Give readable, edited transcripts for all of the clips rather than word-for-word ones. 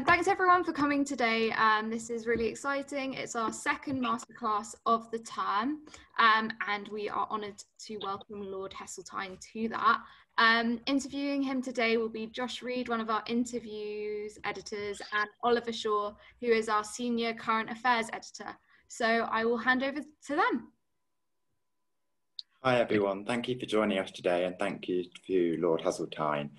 Thanks everyone for coming today. This is really exciting. It's our second masterclass of the term, and we are honoured to welcome Lord Heseltine to that. Interviewing him today will be Josh Reid, one of our interviews editors, and Oliver Shaw, who is our senior current affairs editor. So I will hand over to them. Hi everyone, thank you for joining us today, and thank you to Lord Heseltine.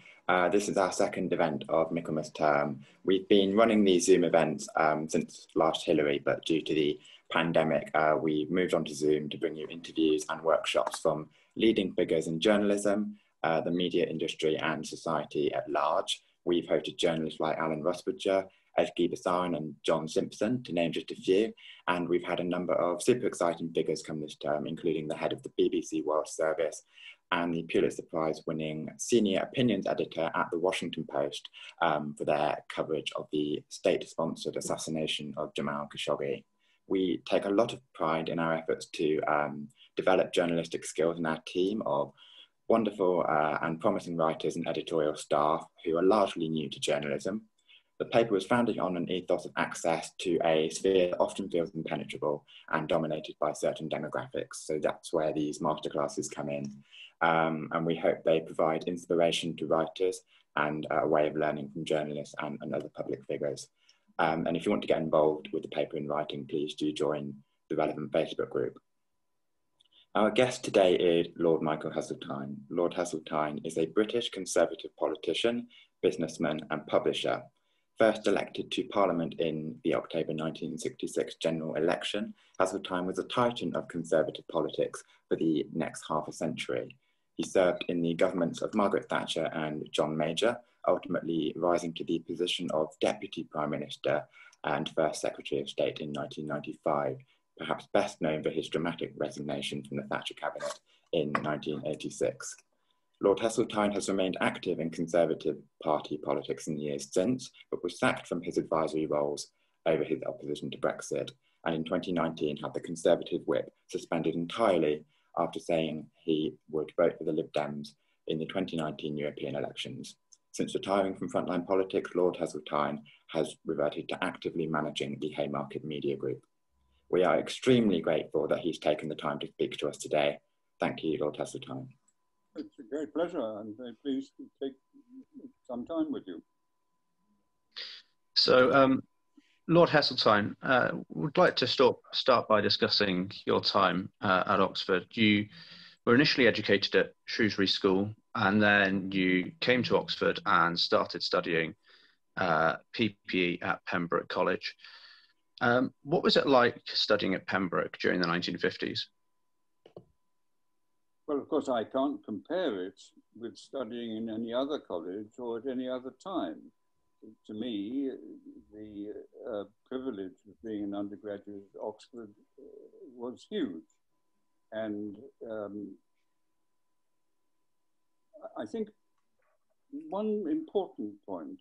This is our second event of Michaelmas term. We've been running these Zoom events since last Hillary, but due to the pandemic, we moved on to Zoom to bring you interviews and workshops from leading figures in journalism, the media industry and society at large. We've hosted journalists like Alan Rusbridger, Edgy Basaran and John Simpson, to name just a few, and we've had a number of super exciting figures come this term, including the head of the BBC World Service and the Pulitzer Prize winning senior opinions editor at the Washington Post for their coverage of the state-sponsored assassination of Jamal Khashoggi. We take a lot of pride in our efforts to develop journalistic skills in our team of wonderful and promising writers and editorial staff who are largely new to journalism. The paper was founded on an ethos of access to a sphere that often feels impenetrable and dominated by certain demographics. So that's where these masterclasses come in. And we hope they provide inspiration to writers and a way of learning from journalists and other public figures. And if you want to get involved with the paper in writing, please do join the relevant Facebook group. Our guest today is Lord Michael Heseltine. Lord Heseltine is a British Conservative politician, businessman and publisher. First elected to Parliament in the October 1966 general election, Heseltine was a titan of Conservative politics for the next half a century. He served in the governments of Margaret Thatcher and John Major, ultimately rising to the position of Deputy Prime Minister and First Secretary of State in 1995, perhaps best known for his dramatic resignation from the Thatcher cabinet in 1986. Lord Heseltine has remained active in Conservative Party politics in the years since, but was sacked from his advisory roles over his opposition to Brexit, and in 2019 had the Conservative whip suspended entirely after saying he would vote for the Lib Dems in the 2019 European elections. Since retiring from frontline politics, Lord Heseltine has reverted to actively managing the Haymarket Media Group. We are extremely grateful that he's taken the time to speak to us today. Thank you, Lord Heseltine. It's a great pleasure. I'm very pleased to take some time with you. So, Lord Heseltine, would like to start by discussing your time at Oxford. You were initially educated at Shrewsbury School, and then you came to Oxford and started studying PPE at Pembroke College. What was it like studying at Pembroke during the 1950s? Well, of course, I can't compare it with studying in any other college or at any other time. To me, the privilege of being an undergraduate at Oxford was huge. And I think one important point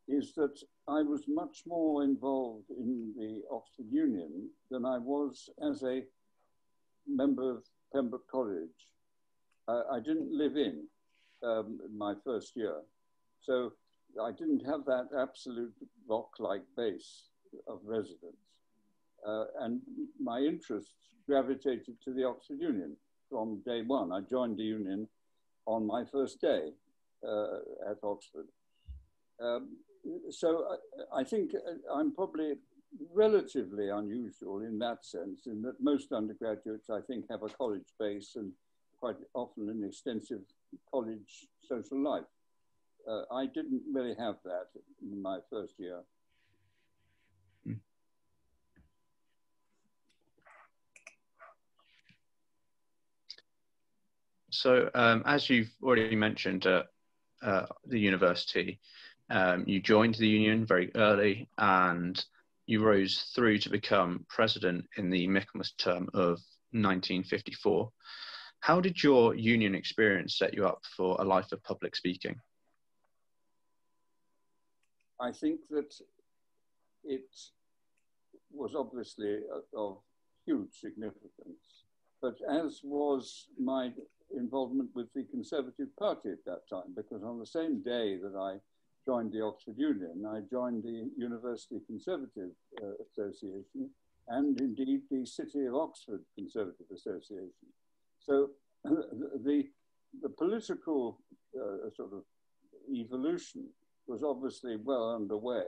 is that I was much more involved in the Oxford Union than I was as a member of Pembroke College. I didn't live in my first year, so I didn't have that absolute rock-like base of residence. And my interests gravitated to the Oxford Union from day one. I joined the union on my first day at Oxford. So I think I'm probably relatively unusual in that sense, in that most undergraduates, I think, have a college base and quite often an extensive college social life. I didn't really have that in my first year. So, as you've already mentioned at the university, you joined the union very early and you rose through to become president in the Michaelmas term of 1954. How did your union experience set you up for a life of public speaking? I think that it was obviously of huge significance, but as was my involvement with the Conservative Party at that time, because on the same day that I joined the Oxford Union, I joined the University Conservative Association and indeed the City of Oxford Conservative Association. So the political sort of evolution was obviously well underway.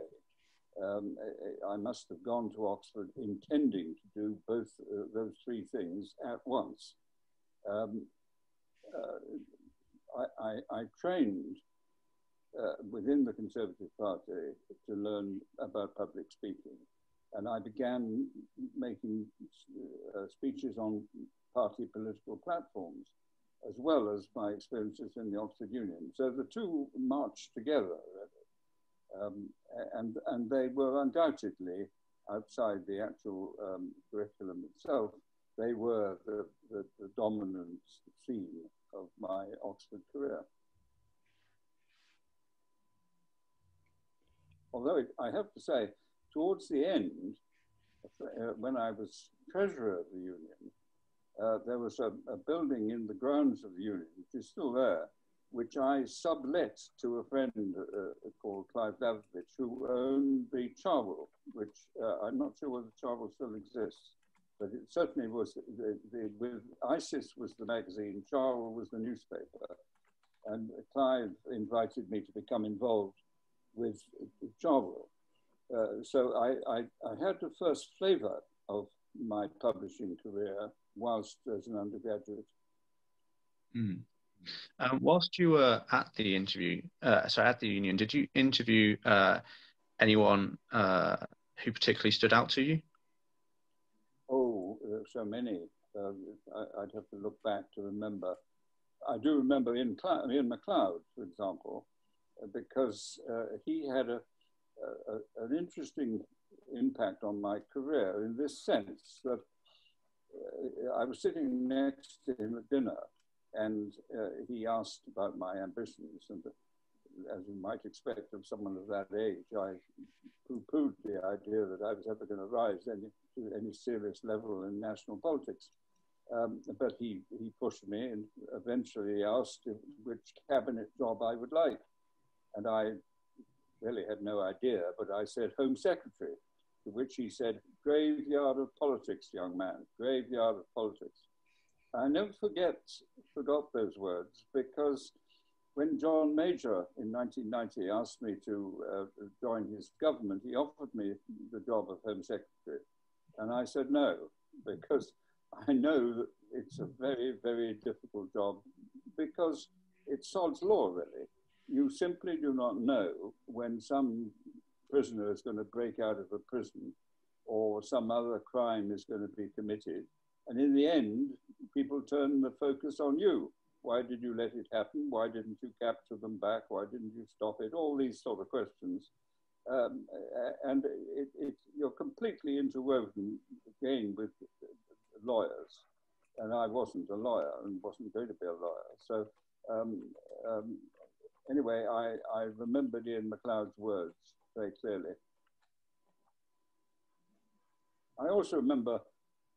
I must have gone to Oxford intending to do both those three things at once. I trained within the Conservative Party to learn about public speaking, and I began making speeches on party political platforms, as well as my experiences in the Oxford Union. So the two marched together, really. And they were undoubtedly, outside the actual curriculum itself, they were the dominant theme of my Oxford career. Although I have to say, towards the end, when I was treasurer of the union, there was a building in the grounds of the union, which is still there, which I sublet to a friend called Clive Lavovich, who owned the Charwell, which I'm not sure whether Charwell still exists, but it certainly was, with ISIS was the magazine, Charwell was the newspaper, and Clive invited me to become involved with Charwell. So I had the first flavour of my publishing career whilst as an undergraduate. Mm. Whilst you were at the at the union, did you interview anyone who particularly stood out to you? Oh, so many. I'd have to look back to remember. I do remember Ian MacLeod, for example, because he had an interesting impact on my career in this sense that I was sitting next to him at dinner, and he asked about my ambitions, and as you might expect of someone of that age, I poo-pooed the idea that I was ever going to rise to any serious level in national politics. But he pushed me, and eventually asked which cabinet job I would like. And I really had no idea, but I said Home Secretary, to which he said, graveyard of politics, young man, graveyard of politics. I never forgot those words, because when John Major in 1990 asked me to join his government, he offered me the job of Home Secretary. And I said no, because I know that it's a very, very difficult job, because it's sod's law, really. You simply do not know when some prisoner is going to break out of a prison or some other crime is going to be committed. And in the end, people turn the focus on you. Why did you let it happen? Why didn't you capture them back? Why didn't you stop it? All these sort of questions. And you're completely interwoven again with lawyers. And I wasn't a lawyer and wasn't going to be a lawyer. So anyway, I remembered Ian MacLeod's words very clearly. I also remember,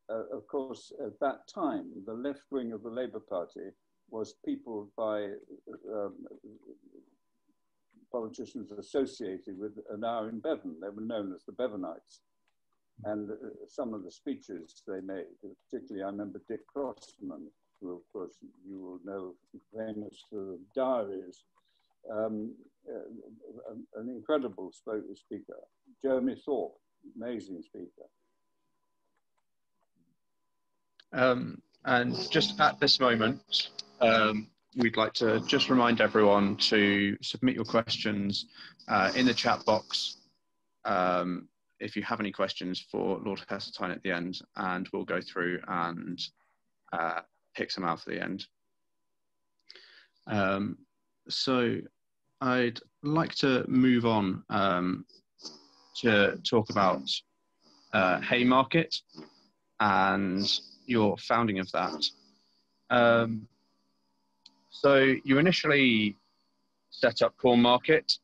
of course, at that time, the left wing of the Labour Party was peopled by politicians associated with an hour in Bevan. They were known as the Bevanites. And some of the speeches they made, particularly I remember Dick Crossman, who of course you will know, famous for diaries, an incredible speaker. Jeremy Thorpe, amazing speaker. And just at this moment, we'd like to just remind everyone to submit your questions in the chat box if you have any questions for Lord Heseltine at the end, and we'll go through and pick some out for the end. So I'd like to move on to talk about Haymarket and your founding of that. So you initially set up Cornmarket,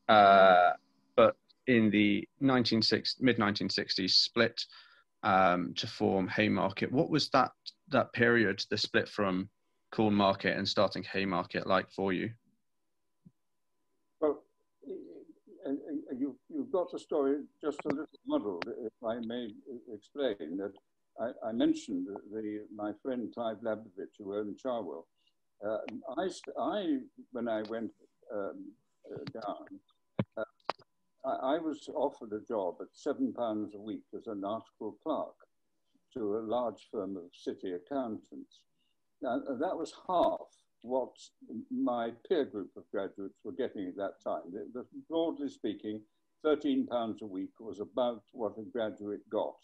but in the mid-1960s split to form Haymarket. What was that period, the split from Cornmarket and starting Haymarket, like for you? Well, you've got the story just a little muddled, if I may explain that. I mentioned my friend Clive Labovich, who owned Charwell. When I went down, I was offered a job at £7 a week as an article clerk to a large firm of city accountants. Now, that was half what my peer group of graduates were getting at that time. Broadly speaking, £13 a week was about what a graduate got,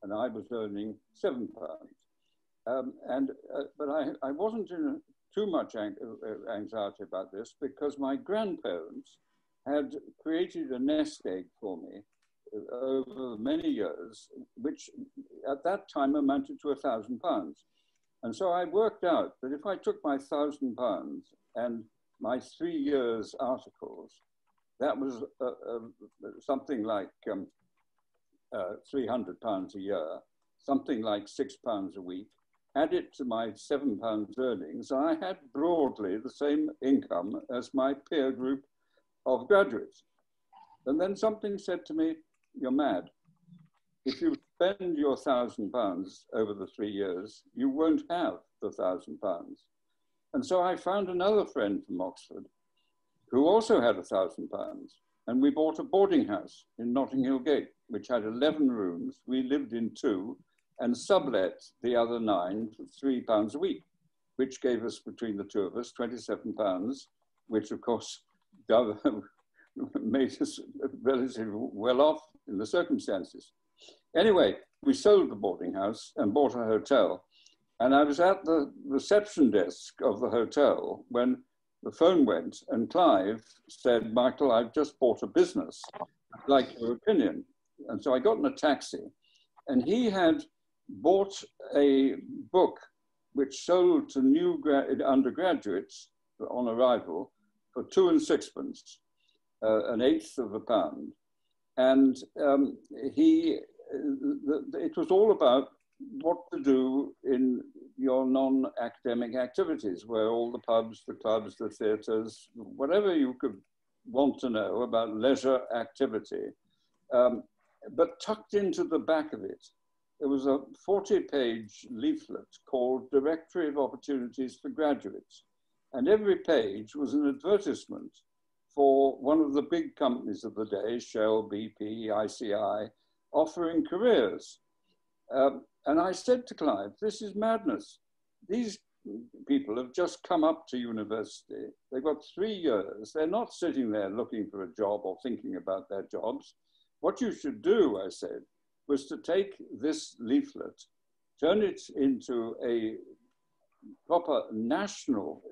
and I was earning £7. But I wasn't in too much anxiety about this, because my grandparents had created a nest egg for me over many years, which at that time amounted to £1,000. And so I worked out that if I took my £1,000 and my 3 years articles, that was something like £300 a year, something like £6 a week. Add it to my £7 earnings, and I had broadly the same income as my peer group of graduates. And then something said to me, "You're mad. If you spend your £1,000 over the 3 years, you won't have the £1,000. And so I found another friend from Oxford who also had £1,000. And we bought a boarding house in Notting Hill Gate, which had 11 rooms. We lived in 2 and sublet the other 9 for £3 a week, which gave us, between the two of us, £27, which of course made us relatively well off in the circumstances. Anyway, we sold the boarding house and bought a hotel. And I was at the reception desk of the hotel when the phone went, and Clive said, "Michael, I've just bought a business. I'd like your opinion." And so I got in a taxi, and he had bought a book which sold to new undergraduates on arrival for 2 and 6pence, an eighth of a pound. And it was all about what to do in your non-academic activities, where all the pubs, the clubs, the theatres, whatever you could want to know about leisure activity. But tucked into the back of it, there was a 40-page leaflet called Directory of Opportunities for Graduates. And every page was an advertisement for one of the big companies of the day, Shell, BP, ICI, offering careers. And I said to Clive, "This is madness. These people have just come up to university. They've got 3 years. They're not sitting there looking for a job or thinking about their jobs. What you should do," I said, "was to take this leaflet, turn it into a proper national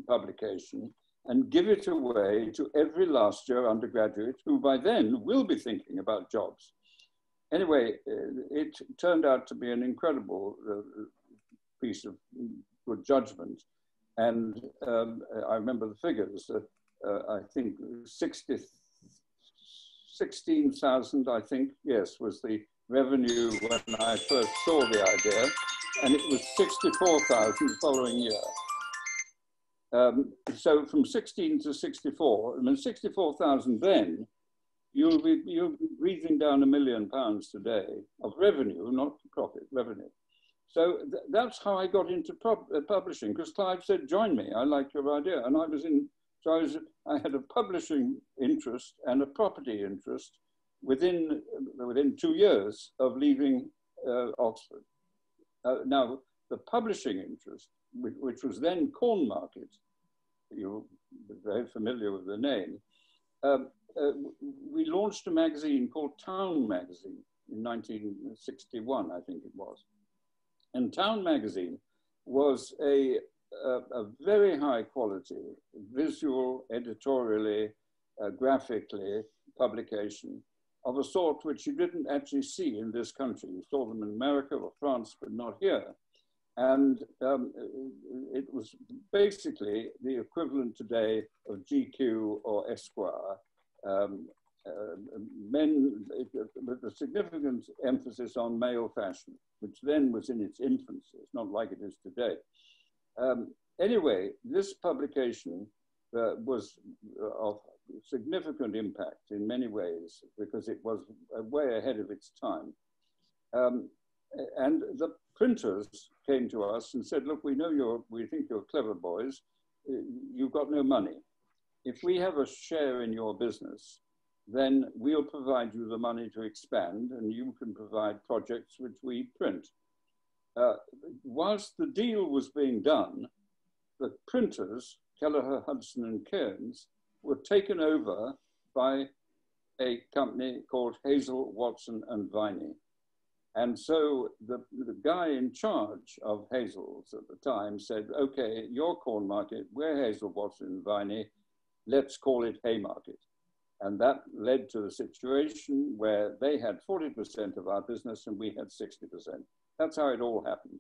publication and give it away to every last year undergraduate who by then will be thinking about jobs." Anyway, it turned out to be an incredible piece of good judgment. And I remember the figures, I think 16,000, I think, yes, was the revenue when I first saw the idea, and it was 64,000 the following year. So from 16 to 64, I mean, 64,000 then, you'll be breathing down £1 million today of revenue, not profit, revenue. So that's how I got into publishing, because Clive said, "Join me, I like your idea." And I had a publishing interest and a property interest within 2 years of leaving Oxford. Now, the publishing interest, which was then Cornmarket, you're very familiar with the name, we launched a magazine called Town Magazine in 1961, I think it was. And Town Magazine was a very high quality, visual, editorially, graphically publication of a sort which you didn't actually see in this country. You saw them in America or France, but not here. And it was basically the equivalent today of GQ or Esquire. Men with a significant emphasis on male fashion, which then was in its infancy. It's not like it is today. Anyway, this publication, was of significant impact in many ways because it was way ahead of its time. And the printers came to us and said, look, we think you're clever boys, you've got no money. If we have a share in your business, then we'll provide you the money to expand and you can provide projects which we print. Whilst the deal was being done, the printers, Kelleher, Hudson and Cairns, were taken over by a company called Hazel, Watson and Viney. And so the guy in charge of Hazel's at the time said, okay, your corn market, we're Hazel, Watson and Viney, let's call it Haymarket. And that led to the situation where they had 40% of our business and we had 60%. That's how it all happened.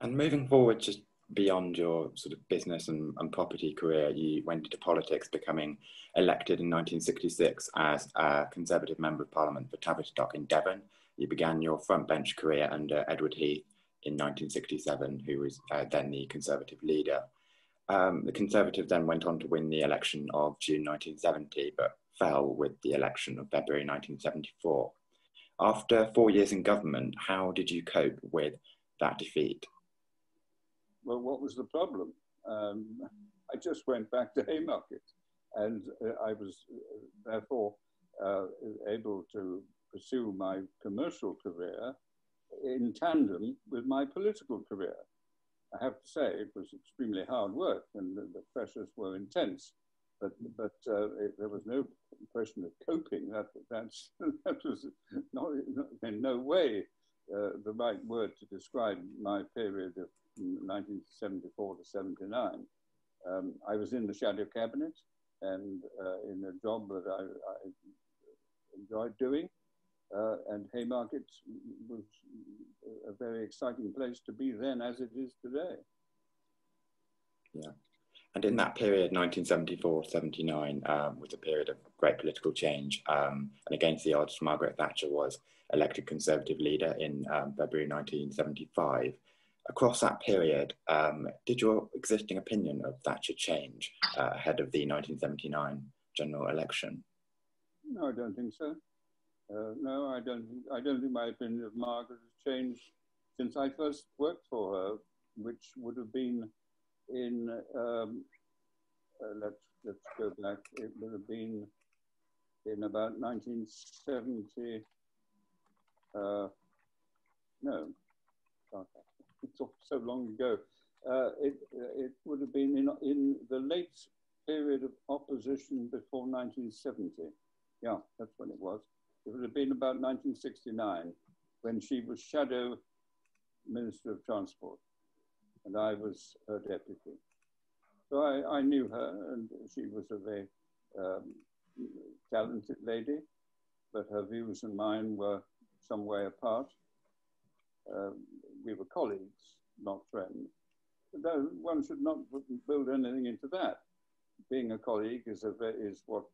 And moving forward, just beyond your sort of business and property career, you went into politics, becoming elected in 1966 as a Conservative Member of Parliament for Tavistock in Devon. You began your front bench career under Edward Heath in 1967, who was then the Conservative leader. The Conservative then went on to win the election of June 1970, but fell with the election of February 1974. After 4 years in government, how did you cope with that defeat? Well, what was the problem? I just went back to Haymarket, and I was therefore able to pursue my commercial career in tandem with my political career. I have to say it was extremely hard work and the pressures were intense, but there was no question of coping. That was not in no way the right word to describe my period of 1974 to 79. I was in the shadow cabinet and in a job that I enjoyed doing. And Haymarket was a very exciting place to be then, as it is today. Yeah. And in that period, 1974-79, was a period of great political change. And against the odds, Margaret Thatcher was elected Conservative leader in February 1975. Across that period, did your existing opinion of Thatcher change ahead of the 1979 general election? No, I don't think so. No, I don't think my opinion of Margaret has changed since I first worked for her, which would have been in, let's go back, it would have been in about 1970, no, it's so long ago. It would have been in the late period of opposition before 1970. Yeah, that's when it was. It would have been about 1969 when she was Shadow Minister of Transport and I was her deputy. So I knew her and she was a very talented lady, but her views and mine were some way apart. We were colleagues, not friends. Though one should not build anything into that. Being a colleague is what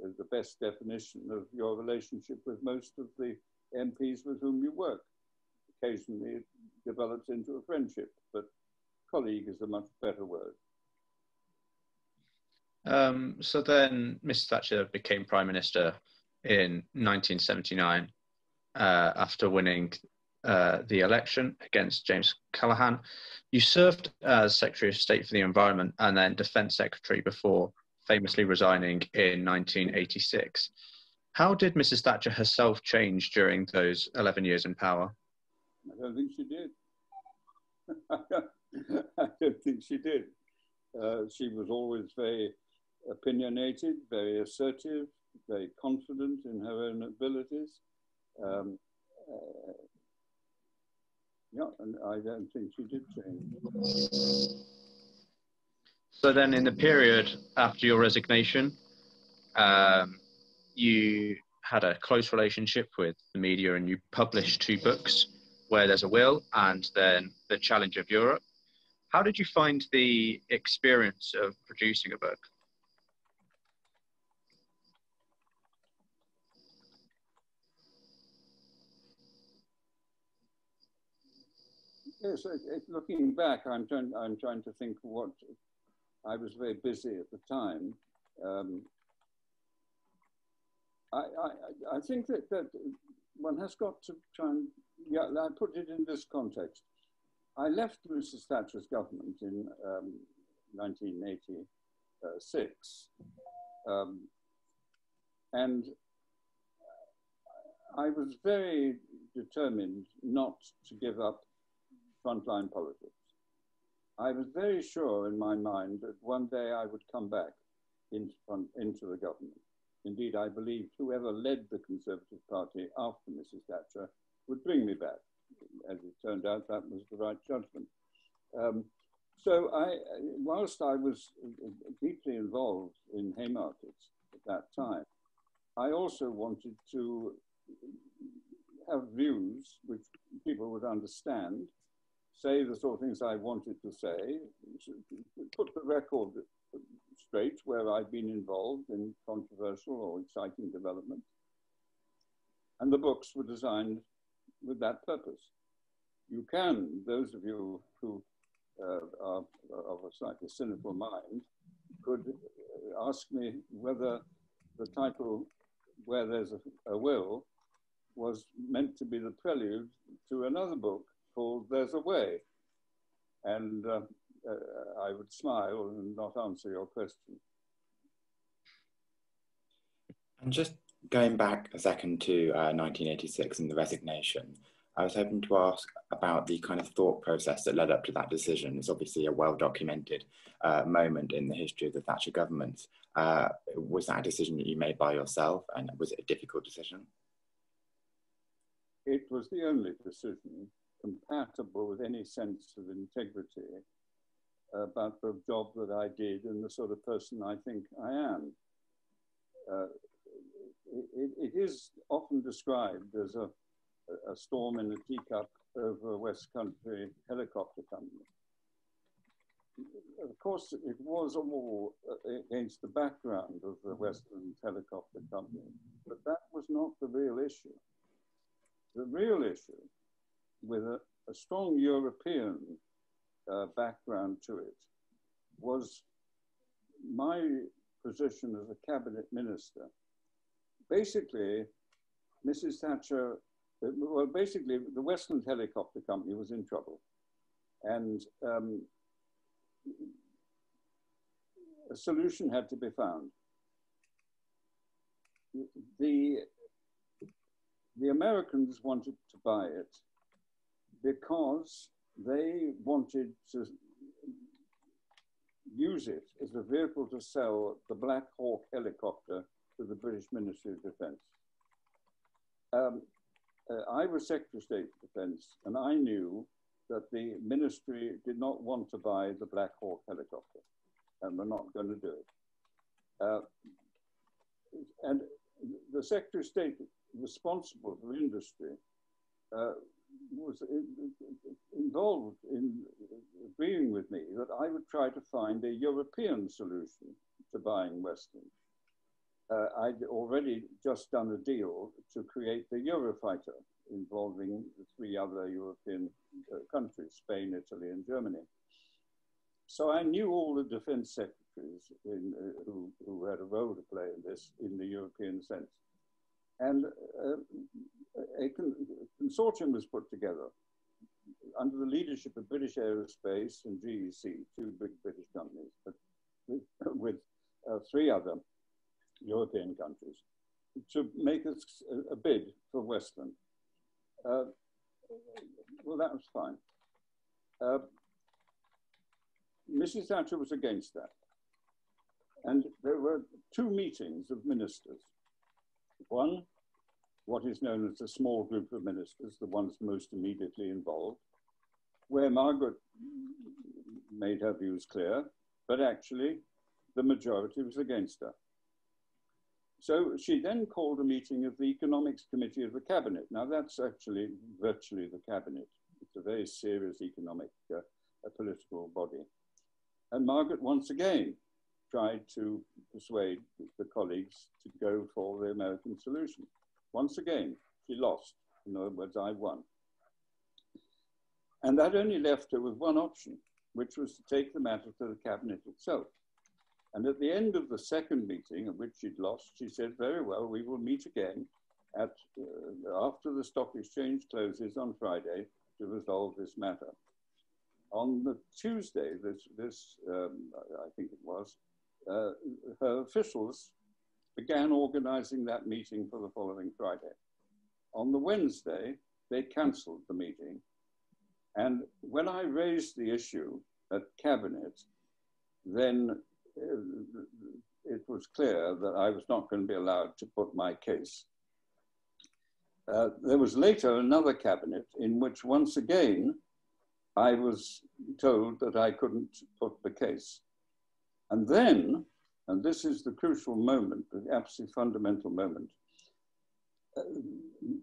is the best definition of your relationship with most of the MPs with whom you work. Occasionally it develops into a friendship, but colleague is a much better word. So then Mrs. Thatcher became Prime Minister in 1979 after winning the election against James Callaghan. You served as Secretary of State for the Environment and then Defence Secretary before famously resigning in 1986. How did Mrs. Thatcher herself change during those 11 years in power? I don't think she did. I don't think she did. She was always very opinionated, very assertive, very confident in her own abilities. Yeah, and I don't think she did change. So then in the period after your resignation, you had a close relationship with the media and you published 2 books, Where There's a Will and then The Challenge of Europe. How did you find the experience of producing a book? Yes, looking back, I'm trying to think what I was very busy at the time. I think that one has got to try and, yeah, I put it in this context. I left Mrs. Thatcher's government in 1986, and I was very determined not to give up frontline politics. I was very sure in my mind that one day I would come back into the government. Indeed, I believed whoever led the Conservative Party after Mrs. Thatcher would bring me back. As it turned out, that was the right judgment. So whilst I was deeply involved in Haymarkets at that time, I also wanted to have views which people would understand, say the sort of things I wanted to say, put the record straight where I've been involved in controversial or exciting developments. And the books were designed with that purpose. You can, those of you who are of a slightly cynical mind, could ask me whether the title, Where There's a Will, was meant to be the prelude to another book called There's a Way. And I would smile and not answer your question. And just going back a second to 1986 and the resignation, I was hoping to ask about the kind of thought process that led up to that decision. It's obviously a well-documented moment in the history of the Thatcher government. Was that a decision that you made by yourself, and was it a difficult decision? It was the only decision compatible with any sense of integrity about the job that I did and the sort of person I think I am. It is often described as a storm in a teacup over a West Country helicopter company. Of course, it was all against the background of the Western helicopter company, but that was not the real issue. The real issue, with a strong European background to it, was my position as a cabinet minister. Basically, Mrs. Thatcher, well, basically, the Westland Helicopter Company was in trouble. And a solution had to be found. The Americans wanted to buy it because they wanted to use it as a vehicle to sell the Black Hawk helicopter to the British Ministry of Defense. I was Secretary of State for Defense, and I knew that the ministry did not want to buy the Black Hawk helicopter, and were not going to do it. And the Secretary of State responsible for industry was involved in agreeing with me that I would try to find a European solution to buying Western. I'd already just done a deal to create the Eurofighter involving the 3 other European countries, Spain, Italy, and Germany. So I knew all the defense secretaries who had a role to play in this in the European sense. And a consortium was put together under the leadership of British Aerospace and GEC, 2 big British companies, but with 3 other European countries, to make a bid for Western. Well, that was fine. Mrs. Thatcher was against that. And there were 2 meetings of ministers. One, what is known as a small group of ministers, the ones most immediately involved, where Margaret made her views clear, but actually the majority was against her. So she then called a meeting of the Economics Committee of the Cabinet. Now that's actually virtually the Cabinet. It's a very serious economic political body. And Margaret once again tried to persuade the colleagues to go for the American solution. Once again, she lost. In other words, I won. And that only left her with one option, which was to take the matter to the cabinet itself. And at the end of the second meeting, at which she'd lost, she said, very well, we will meet again at, after the stock exchange closes on Friday to resolve this matter. On the Tuesday, I think it was, her officials began organizing that meeting for the following Friday. On the Wednesday, they canceled the meeting. And when I raised the issue at cabinet, then it was clear that I was not going to be allowed to put my case. There was later another cabinet in which once again, I was told that I couldn't put the case. And then, and this is the crucial moment, the absolutely fundamental moment,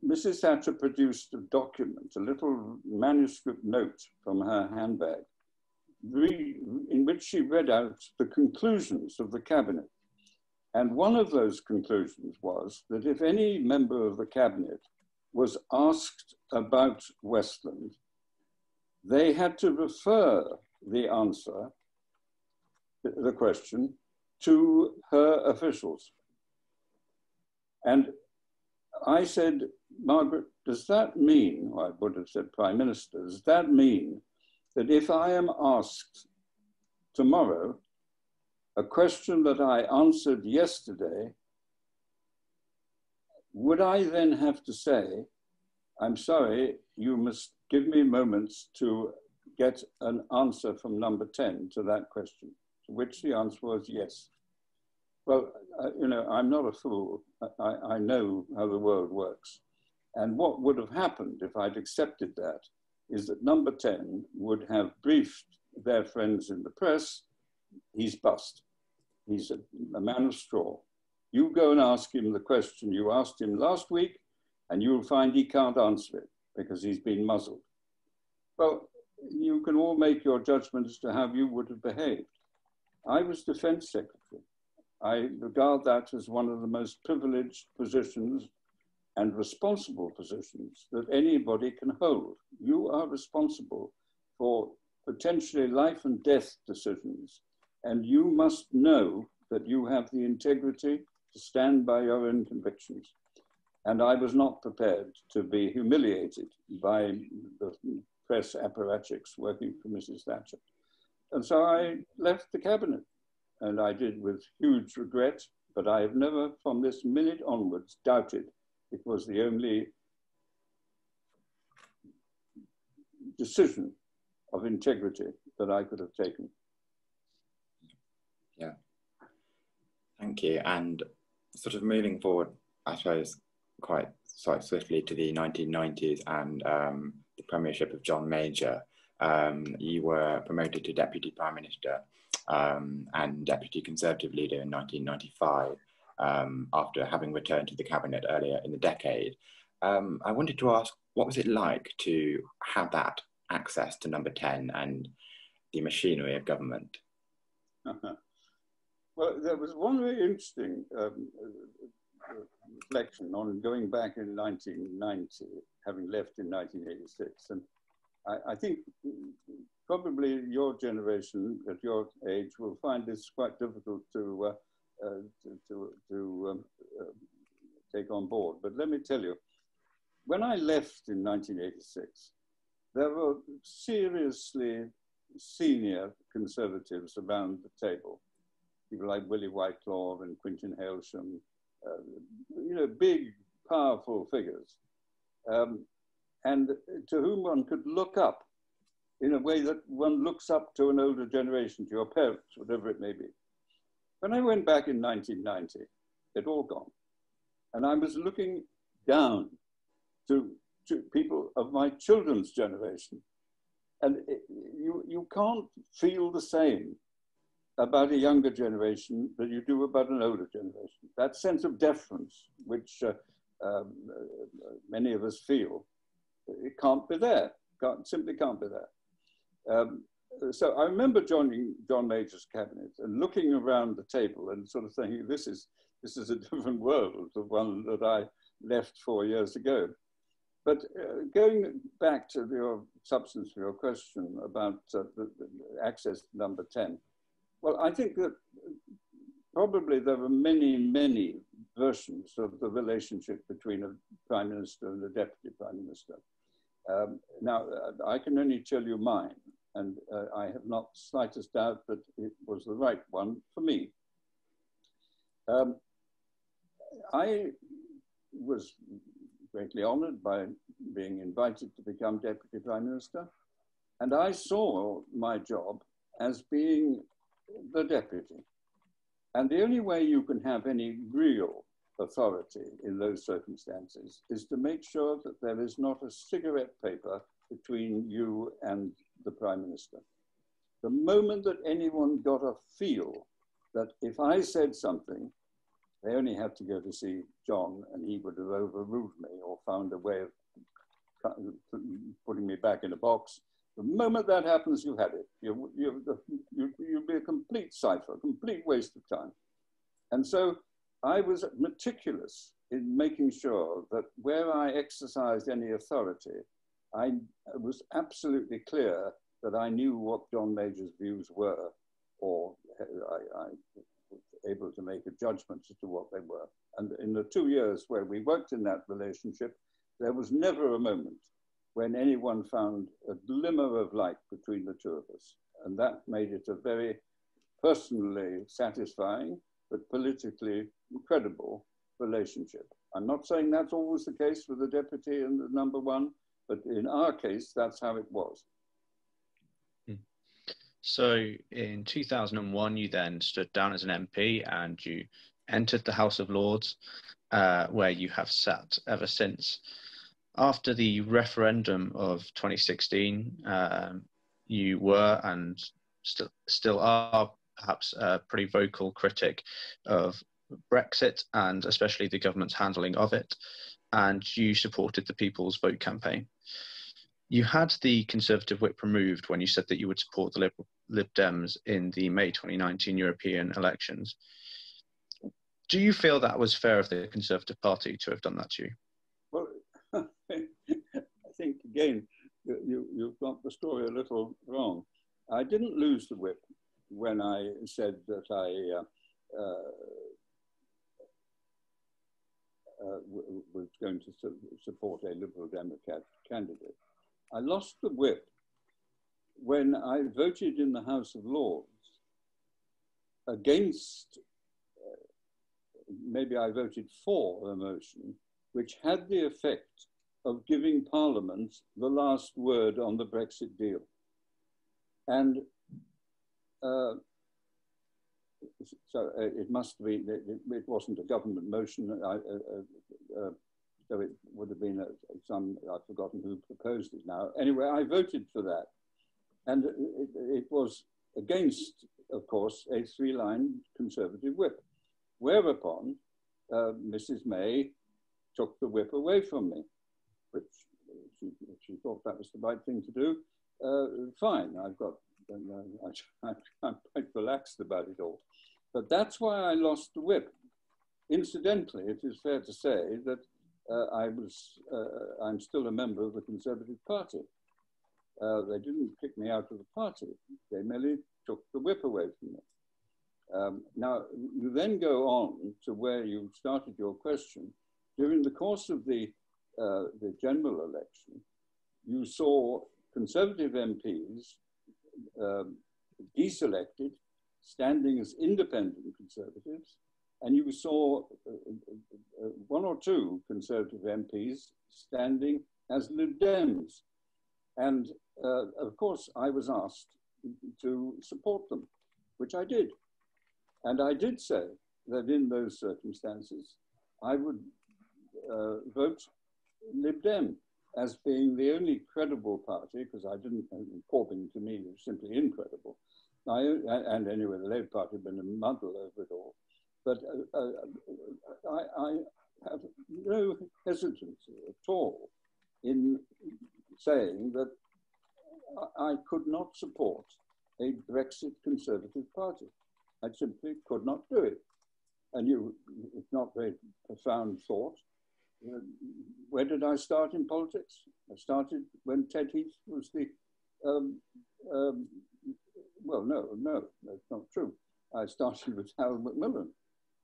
Mrs. Thatcher produced a document, a little manuscript note from her handbag, in which she read out the conclusions of the cabinet. And one of those conclusions was that if any member of the cabinet was asked about Westland, they had to refer the answer, the question, to her officials. And I said, Margaret, does that mean, or I would have said Prime Minister, does that mean that if I am asked tomorrow a question that I answered yesterday, would I then have to say, I'm sorry, you must give me moments to get an answer from number 10 to that question, to which the answer was yes. Well, you know, I'm not a fool. I know how the world works. And what would have happened if I'd accepted that is that number 10 would have briefed their friends in the press, he's bust. He's a man of straw. You go and ask him the question you asked him last week, and you'll find he can't answer it because he's been muzzled. Well, you can all make your judgment as to how you would have behaved. I was Defense Secretary. I regard that as one of the most privileged positions and responsible positions that anybody can hold. You are responsible for potentially life and death decisions, and you must know that you have the integrity to stand by your own convictions. And I was not prepared to be humiliated by the press apparatchiks working for Mrs. Thatcher. And so I left the cabinet, and I did with huge regret, but I have never from this minute onwards doubted it was the only decision of integrity that I could have taken. Yeah, thank you. And sort of moving forward, I suppose, quite swiftly to the 1990s and the premiership of John Major, you were promoted to Deputy Prime Minister and Deputy Conservative Leader in 1995 after having returned to the Cabinet earlier in the decade. I wanted to ask, what was it like to have that access to number 10 and the machinery of government? Well, there was one very interesting reflection on going back in 1990, having left in 1986. And I think probably your generation at your age will find this quite difficult to take on board. But let me tell you, when I left in 1986, there were seriously senior Conservatives around the table. People like Willie Whitelaw and Quintin Hailsham, you know, big, powerful figures, and to whom one could look up in a way that one looks up to an older generation, to your parents, whatever it may be. When I went back in 1990, they'd all gone. And I was looking down to people of my children's generation. And you can't feel the same about a younger generation that you do about an older generation. That sense of deference, which many of us feel, it can't be there, simply can't be there. So I remember joining John Major's cabinet and looking around the table and sort of thinking, this is a different world, the one that I left 4 years ago. But going back to your substance of your question about the access to number 10, well, I think that probably there are many, many versions of the relationship between a prime minister and a deputy prime minister. Now, I can only tell you mine, and I have not the slightest doubt that it was the right one for me. I was greatly honored by being invited to become Deputy Prime Minister. And I saw my job as being the deputy. And the only way you can have any real authority in those circumstances is to make sure that there is not a cigarette paper between you and the Prime Minister. The moment that anyone got a feel that if I said something, they only had to go to see John and he would have overruled me or found a way of putting me back in a box. The moment that happens, you had it. You'd be a complete cipher, a complete waste of time. And so I was meticulous in making sure that where I exercised any authority, I was absolutely clear that I knew what John Major's views were, or I was able to make a judgment as to what they were. And in the 2 years where we worked in that relationship, there was never a moment when anyone found a glimmer of light between the two of us. And that made it a very personally satisfying, but politically incredible relationship. I'm not saying that's always the case with the deputy and the number one, but in our case, that's how it was. So in 2001, you then stood down as an MP and you entered the House of Lords, where you have sat ever since. After the referendum of 2016, you were and still are perhaps a pretty vocal critic of Brexit and especially the government's handling of it, and you supported the People's Vote campaign. You had the Conservative whip removed when you said that you would support the Lib Dems in the May 2019 European elections. Do you feel that was fair of the Conservative Party to have done that to you? Well, I think, again, you've got the story a little wrong. I didn't lose the whip when I said that I was going to support a Liberal Democrat candidate. I lost the whip when I voted in the House of Lords against, maybe I voted for a motion which had the effect of giving Parliament the last word on the Brexit deal. And so it must be, it wasn't a government motion, so it would have been some, I've forgotten who proposed it now. Anyway, I voted for that. And it was against, of course, a three-line Conservative whip, whereupon Mrs. May took the whip away from me, which she thought that was the right thing to do. Fine, I'm quite relaxed about it all. But that's why I lost the whip. Incidentally, it is fair to say that I'm still a member of the Conservative Party. They didn't kick me out of the party. They merely took the whip away from me. Now, you then go on to where you started your question. During the course of the general election, you saw Conservative MPs deselected, standing as independent Conservatives, and you saw one or two Conservative MPs standing as Lib Dems. And of course, I was asked to support them, which I did. And I did say that in those circumstances, I would vote Lib Dem as being the only credible party, because I didn't, Corbyn to me was simply incredible. And anyway, the Labour Party had been a muddle over it all. But I have no hesitancy at all in saying that I could not support a Brexit Conservative Party. I simply could not do it. And it's not very profound thought, where did I start in politics? I started when Ted Heath was the, well, no, that's not true. I started with Harold Macmillan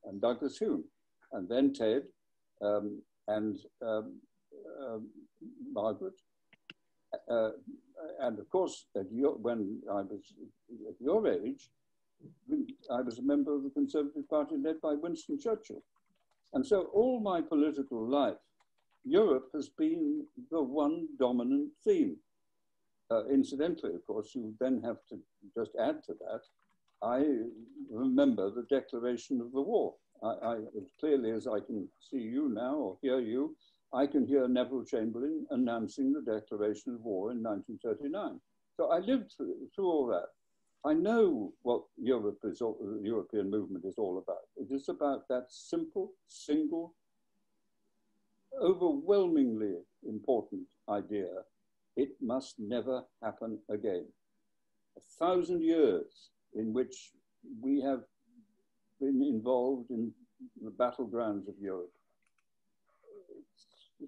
and Douglas Hume, and then Ted and Margaret. And of course, when I was at your age, I was a member of the Conservative Party led by Winston Churchill. And so all my political life, Europe has been the one dominant theme. Incidentally, of course, you then have to just add to that, I remember the declaration of the war. As clearly as I can see you now or hear you, I can hear Neville Chamberlain announcing the declaration of war in 1939. So I lived through all that. I know what Europe is, the European movement is all about. It is about that simple, single, overwhelmingly important idea. It must never happen again. 1,000 years in which we have been involved in the battlegrounds of Europe.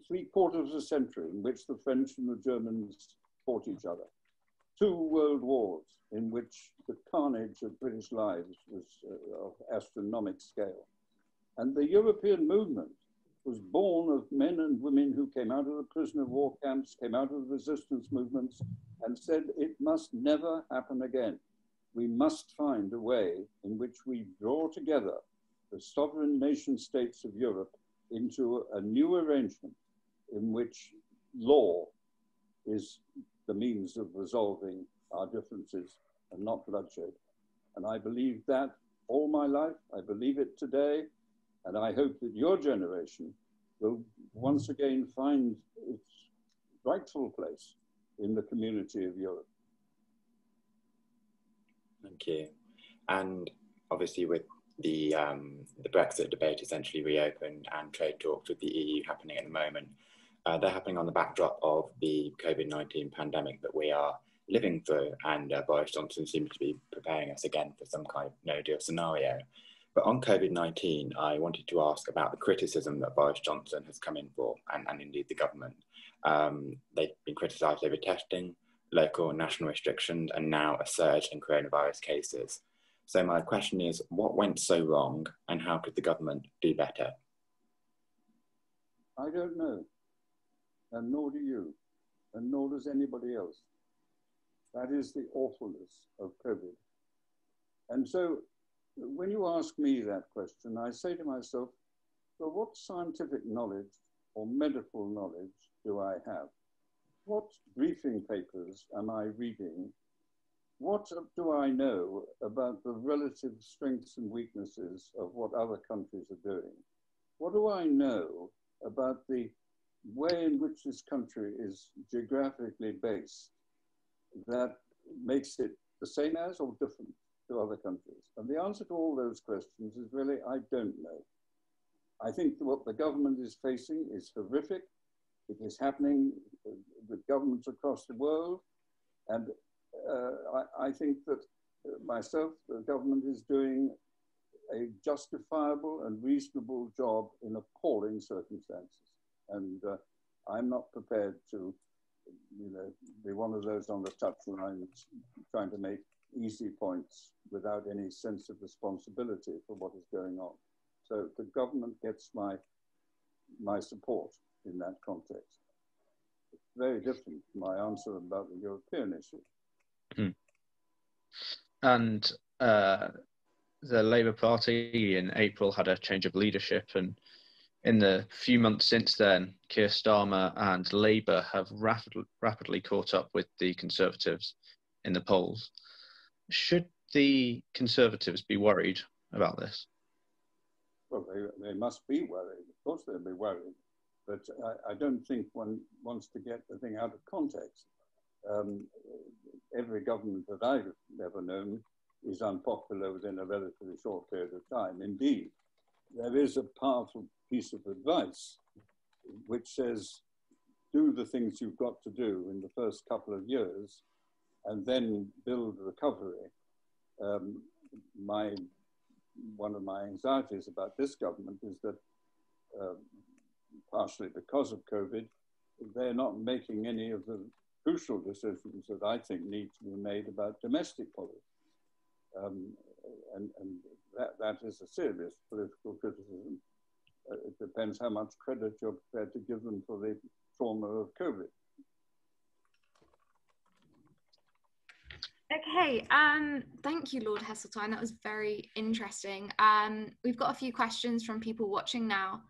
3/4 of a century in which the French and the Germans fought each other. 2 world wars in which the carnage of British lives was of astronomical scale. And the European movement was born of men and women who came out of the prisoner of war camps, came out of the resistance movements, and said it must never happen again. We must find a way in which we draw together the sovereign nation states of Europe into a new arrangement in which law is the means of resolving our differences and not bloodshed. And I believe that all my life, I believe it today, and I hope that your generation will once again find its rightful place in the community of Europe. Thank you. And obviously with the Brexit debate essentially reopened and trade talks with the EU happening at the moment, they're happening on the backdrop of the COVID-19 pandemic that we are living through, and Boris Johnson seems to be preparing us again for some kind of no-deal scenario. But on COVID-19, I wanted to ask about the criticism that Boris Johnson has come in for, and indeed the government. They've been criticised over testing, local and national restrictions, and now a surge in coronavirus cases. So my question is, what went so wrong, and how could the government do better? I don't know, and nor do you, and nor does anybody else. That is the awfulness of COVID. And so when you ask me that question, I say to myself, well, what scientific knowledge or medical knowledge do I have? What briefing papers am I reading? What do I know about the relative strengths and weaknesses of what other countries are doing? What do I know about the way in which this country is geographically based that makes it the same as or different to other countries? And the answer to all those questions is really, I don't know. I think that what the government is facing is horrific. It is happening with governments across the world. And I think that myself, the government is doing a justifiable and reasonable job in appalling circumstances. And I'm not prepared to, be one of those on the touchline trying to make easy points without any sense of responsibility for what is going on. So the government gets my support in that context. It's very different from my answer about the European issue. Mm. And the Labour Party in April had a change of leadership, and in the few months since then, Keir Starmer and Labour have rapidly caught up with the Conservatives in the polls. Should the Conservatives be worried about this? Well, they must be worried. Of course they'll be worried. But I don't think one wants to get the thing out of context. Every government that I've ever known is unpopular within a relatively short period of time. Indeed, there is a powerful piece of advice which says, do the things you've got to do in the first couple of years and then build recovery. One of my anxieties about this government is that partially because of COVID, they're not making any of the crucial decisions that I think need to be made about domestic policy. And that is a serious political criticism. It depends how much credit you're prepared to give them for the trauma of COVID. Okay, thank you, Lord Heseltine. That was very interesting. We've got a few questions from people watching now.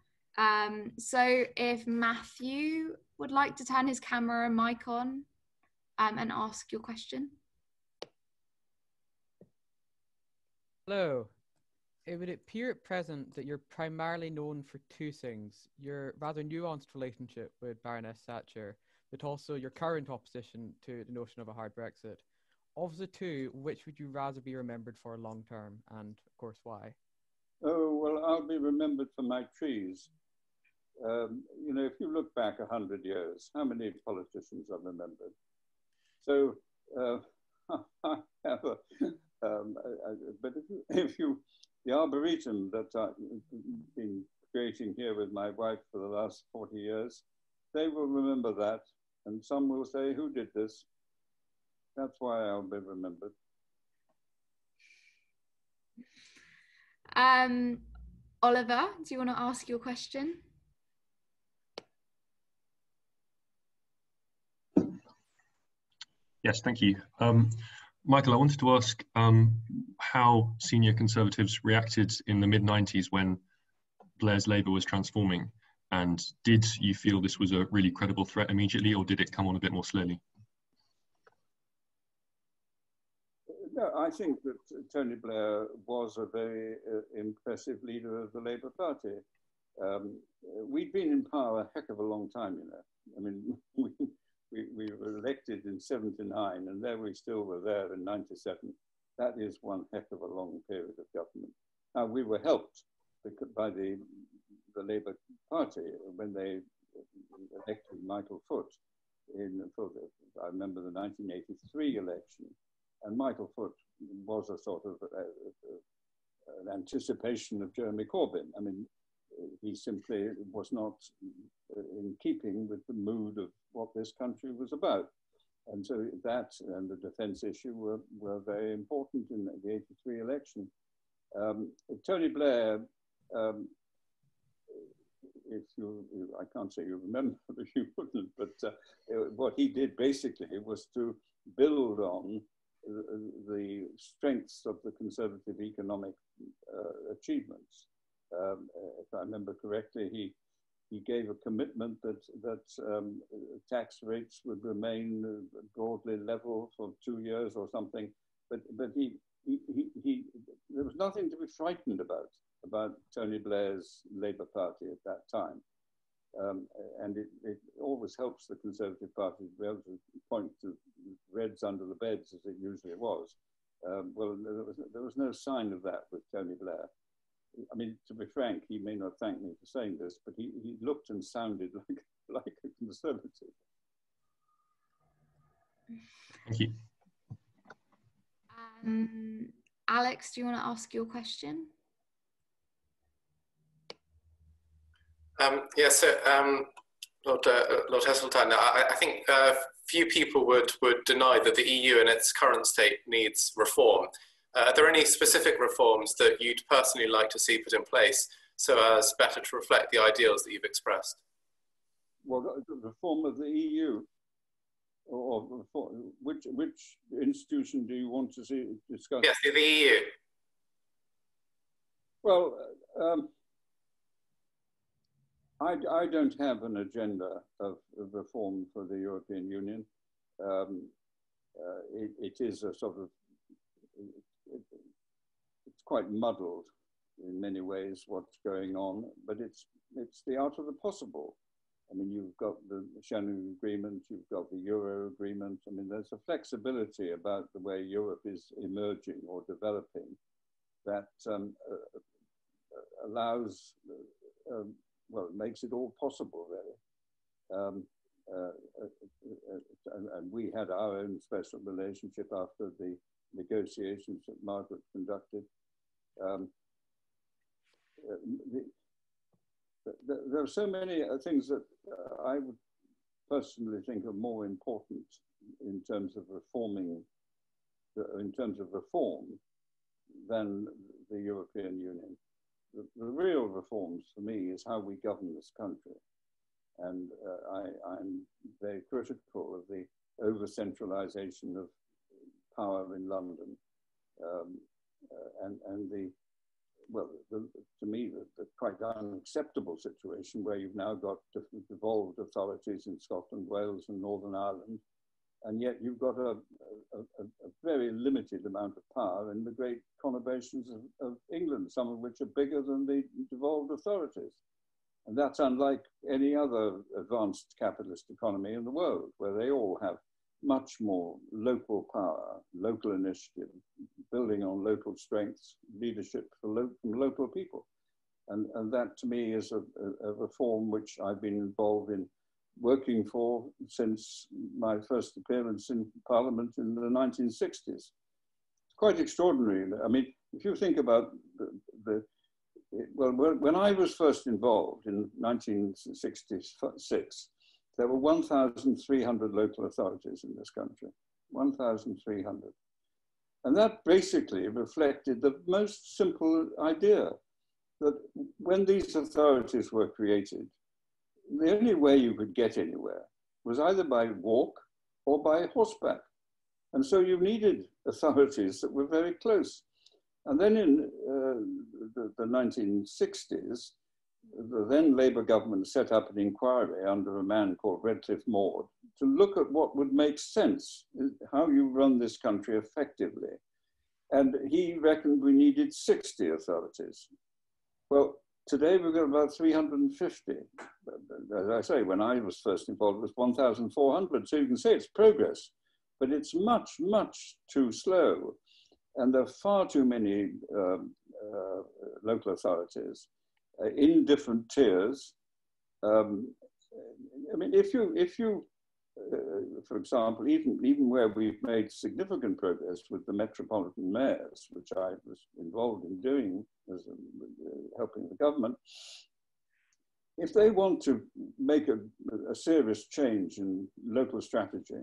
So if Matthew would like to turn his camera and mic on and ask your question. Hello. It would appear at present that you're primarily known for two things: your rather nuanced relationship with Baroness Thatcher, but also your current opposition to the notion of a hard Brexit. Of the two, which would you rather be remembered for long term, and of course why? Oh, well, I'll be remembered for my trees. You know, if you look back 100 years, how many politicians are remembered? So I have a, but the arboretum that I've been creating here with my wife for the last 40 years, they will remember that. And some will say, who did this? That's why I'll be remembered. Oliver, do you want to ask your question? Yes, thank you. Michael, I wanted to ask how senior Conservatives reacted in the mid-90s when Blairs Labour was transforming, and did you feel this was a really credible threat immediately, or did it come on a bit more slowly? No, I think that Tony Blair was a very impressive leader of the Labour Party. We'd been in power a heck of a long time, you know. I mean, we were elected in 79, and there we still were there in 97. That is one heck of a long period of government. Now, we were helped by the Labour Party when they elected Michael Foot I remember the 1983 election. And Michael Foot was a sort of an anticipation of Jeremy Corbyn. I mean, he simply was not in keeping with the mood of what this country was about. And so that and the defence issue were very important in the 83 election. Tony Blair, I can't say you remember, but you wouldn't, but what he did basically was to build on the strengths of the Conservative economic achievements. If I remember correctly, he gave a commitment that tax rates would remain broadly level for 2 years or something. But there was nothing to be frightened about Tony Blair's Labour Party at that time. And it always helps the Conservative Party to be able to point to Reds under the beds, as it usually was. Well, there was no sign of that with Tony Blair. I mean, to be frank, he may not thank me for saying this, but he looked and sounded like a Conservative. Thank you. Alex, do you want to ask your question? Yes, Lord Heseltine, I think few people would deny that the EU in its current state needs reform. Are there any specific reforms that you'd personally like to see put in place so as better to reflect the ideals that you've expressed? Well, the reform of the EU, or which institution do you want to see discussed? Yes, the EU. Well, I don't have an agenda of reform for the European Union. It is a sort of, it's quite muddled in many ways what's going on, but it's the art of the possible. I mean, you've got the Schengen Agreement, you've got the Euro Agreement. I mean, there's a flexibility about the way Europe is emerging or developing that allows, well, it makes it all possible, really. And we had our own special relationship after the negotiations that there are so many things that I would personally think are more important in terms of reforming, in terms of reform, than the European Union. The real reforms for me is how we govern this country. And I'm very critical of the over-centralization of power in London. And the, well, to me, the quite unacceptable situation where you've now got different devolved authorities in Scotland, Wales and Northern Ireland, and yet you've got a very limited amount of power in the great conurbations of England, some of which are bigger than the devolved authorities. And that's unlike any other advanced capitalist economy in the world, where they all have much more local power, local initiative, building on local strengths, leadership from local people. And that to me is a reform which I've been involved in working for since my first appearance in Parliament in the 1960s. It's quite extraordinary. I mean, if you think about well, when I was first involved in 1966, there were 1,300 local authorities in this country, 1,300. And that basically reflected the most simple idea that when these authorities were created, the only way you could get anywhere was either by walk or by horseback. And so you needed authorities that were very close. And then in the 1960s, the then Labour government set up an inquiry under a man called Redcliffe Maud to look at what would make sense, how you run this country effectively. And he reckoned we needed 60 authorities. Well, today we've got about 350. As I say, when I was first involved, it was 1,400. So you can say it's progress, but it's much, much too slow. And there are far too many local authorities in different tiers. I mean, if you for example, even where we've made significant progress with the metropolitan mayors, which I was involved in doing as helping the government, if they want to make a serious change in local strategy,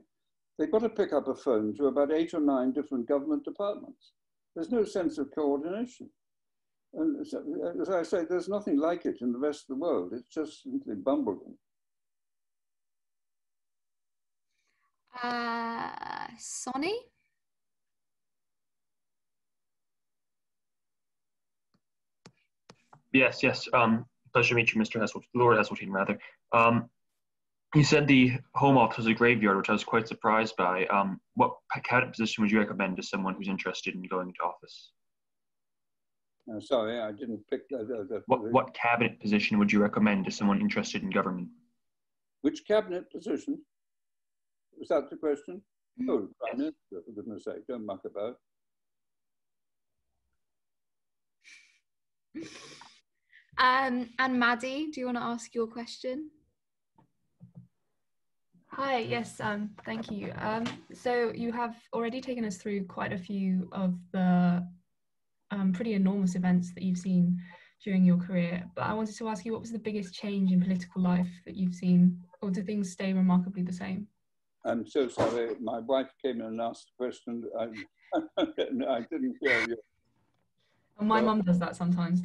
they've got to pick up a phone to about 8 or 9 different government departments. There's no sense of coordination. And so, as I say, there's nothing like it in the rest of the world. It's just simply bumbling. Sonny? Yes. Pleasure to meet you, Mr. Heseltine, Lord Heseltine, rather. You said the Home Office was a graveyard, which I was quite surprised by. What cabinet position would you recommend to someone who's interested in going into office? Sorry, I didn't pick that. What cabinet position would you recommend to someone interested in government? Which cabinet position? Was that the question? Oh, Prime Minister, for goodness sake, don't muck about. And Maddie, do you want to ask your question? Hi, yes, thank you. So you have already taken us through quite a few of the pretty enormous events that you've seen during your career, but I wanted to ask you, what was the biggest change in political life that you've seen, or do things stay remarkably the same? I'm so sorry, my wife came in and asked a question. I didn't hear you. My mum does that sometimes.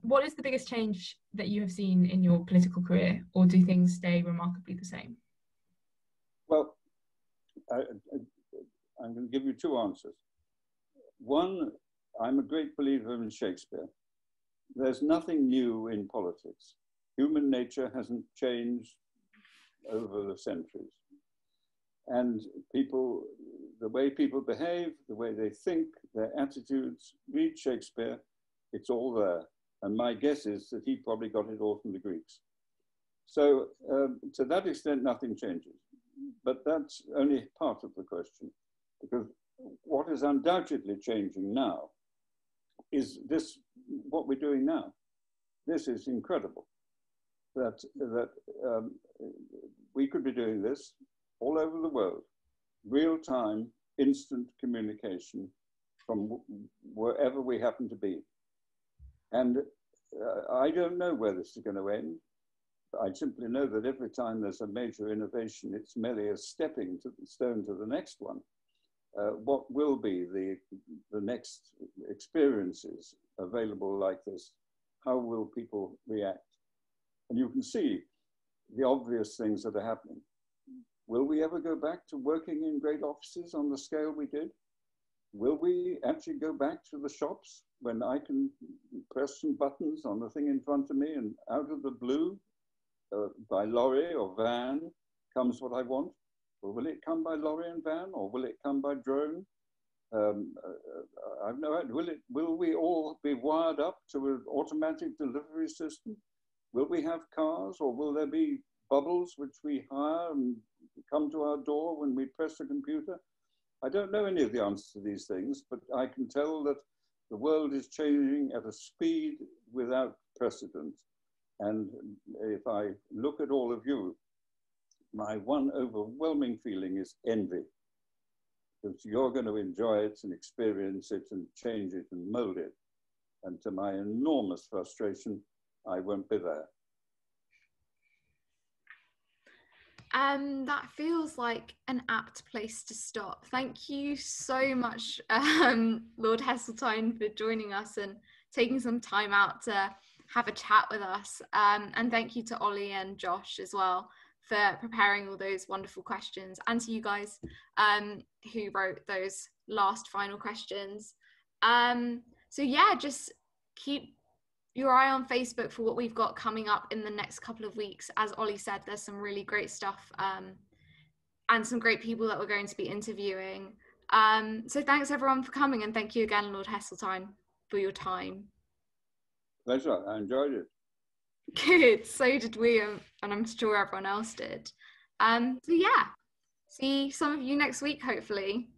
What is the biggest change that you have seen in your political career, or do things stay remarkably the same? Well, I'm going to give you 2 answers. One, I'm a great believer in Shakespeare. There's nothing new in politics. Human nature hasn't changed over the centuries. And people, the way people behave, the way they think, their attitudes, read Shakespeare, it's all there. And my guess is that he probably got it all from the Greeks. So to that extent, nothing changes. But that's only part of the question, because what is undoubtedly changing now is this, what we're doing now. This is incredible, that we could be doing this all over the world, real-time, instant communication from wherever we happen to be. And I don't know where this is going to end. I simply know that every time there's a major innovation, it's merely a stepping stone to the next one. What will be the next experiences available like this? How will people react? And you can see the obvious things that are happening. Will we ever go back to working in great offices on the scale we did? Will we actually go back to the shops when I can press some buttons on the thing in front of me and out of the blue, by lorry or van, comes what I want? Or will it come by lorry and van, or will it come by drone? I've no idea. Will we all be wired up to an automatic delivery system? Will we have cars, or will there be bubbles which we hire and come to our door when we press a computer? I don't know any of the answers to these things, but I can tell that the world is changing at a speed without precedent. And if I look at all of you, my one overwhelming feeling is envy, because you're going to enjoy it and experience it and change it and mold it. And to my enormous frustration, I won't be there. That feels like an apt place to stop. Thank you so much, Lord Heseltine, for joining us and taking some time out to have a chat with us. And thank you to Ollie and Josh as well for preparing all those wonderful questions, and to you guys who wrote those last final questions. So yeah, just keep your eye on Facebook for what we've got coming up in the next couple of weeks. As Ollie said, there's some really great stuff and some great people that we're going to be interviewing. So thanks everyone for coming, and thank you again, Lord Heseltine, for your time. Pleasure, I enjoyed it. Good, so did we, and I'm sure everyone else did. So yeah, see some of you next week, hopefully.